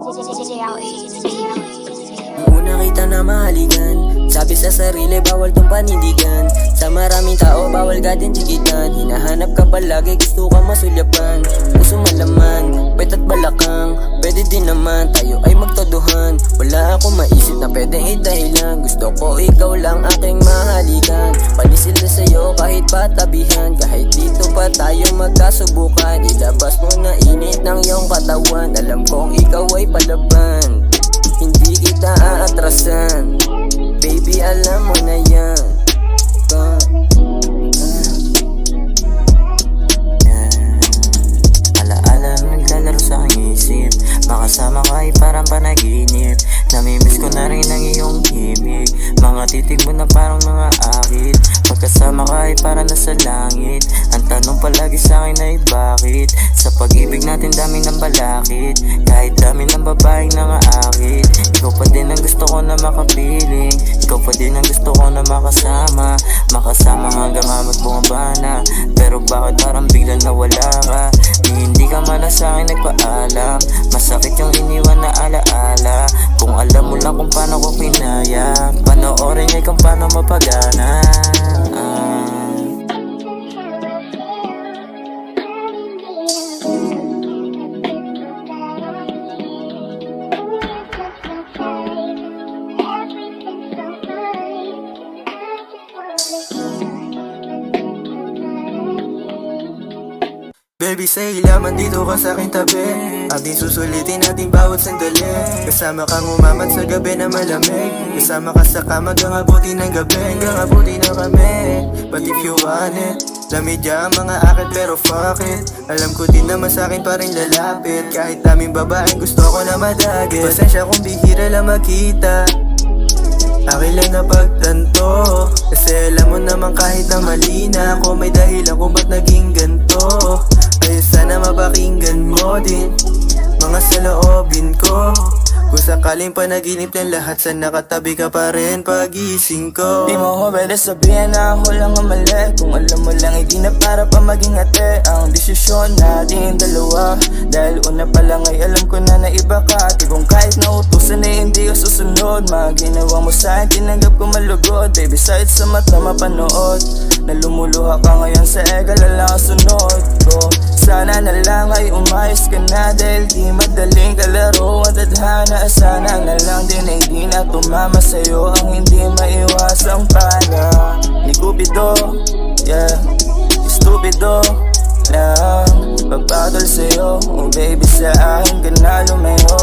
Una kita na mahalikan, sabi sa sarili bawal tong panindigan. Sa maraming tao bawal gatin chikitan. Hinahanap ka palagi, gusto ka masulyapan. Puso malaman, pet at balakang. Pwede din naman, tayo ay magtodohan. Wala akong maisip na pwedeng idahilan. Gusto ko ikaw lang aking mahalikan. Palisil na sa'yo kahit patabihan. Kahit dito pa tayo magkasubukan. Ilabas mo na init ng iyong katawan. Alam kong ikaw ay palaban, hindi kita aatrasan. Baby, alam mo na yan. Alaala naglalaro sa aking isip. Makasama ka ay parang panaginip. Namimiss ko na rin ang iyong himig. Mga titig mo na parang mga akit. Pagkasama ka ay parang nasa langit. Ang tanong palagi sa akin ay bakit? Sa pag-ibig natin dami ng balakid. Kahit dami ng babaeng nangaakit. Ikaw pa din ang gusto ko na makapiling. Ikaw pa din ang gusto ko na makasama. Makasama hanggang amat bumabana. Pero bakit parang biglang nawala ka? Hindi ka man sa akin nagpaalam. Masakit yung iniwan na alaala. Kung alam mo lang kung paano ko pinaya, panoorin niya kung paano mapagana. Baby, say laman dito ka sa aking tabi. Ating susulitin ating bawat sandali. Kasama kang umamat sa gabi na malamig. Kasama ka sa kama hanggang abuti ng gabi. Hanggang abuti na kami. But if you want it, lamidya ang mga akit pero fuck it. Alam ko din naman sa akin pa rin lalapit. Kahit daming babaeng gusto ko na madagit. Pasensya kung bihira lang makita. Akin lang na pagtanto. Kasi alam mo naman kahit na mali na ako, may dahilan kung ba't naging ganto. Ay sana mapakinggan mo din mga saloobin ko. Kung sakaling panaginip ng lahat, sana nakatabi ka pa rin pagising ko. Di mo ko pwede sabihin na ako lang ang mali. Kung alam mo lang hindi na para pa maging ate ang desisyon natin dalawa. Dahil una pa lang ay alam ko na iba ka. Di kung kahit nautusan ay hindi ka susunod. Mga ginawa mo sa akin tinanggap ko malugod. Baby, side sa mata mapanood na lumuluha ka ngayon sa egal lang sunod ko. Sana na lang ay umayos ka na. Dahil di madaling kalaro at adhana. Sana na lang din ay di na tumama sa'yo ang hindi maiwasang pana ni Cupido, yeah, stupido lang pagpatol sa'yo. Oh baby, sa akin ka na lumayo.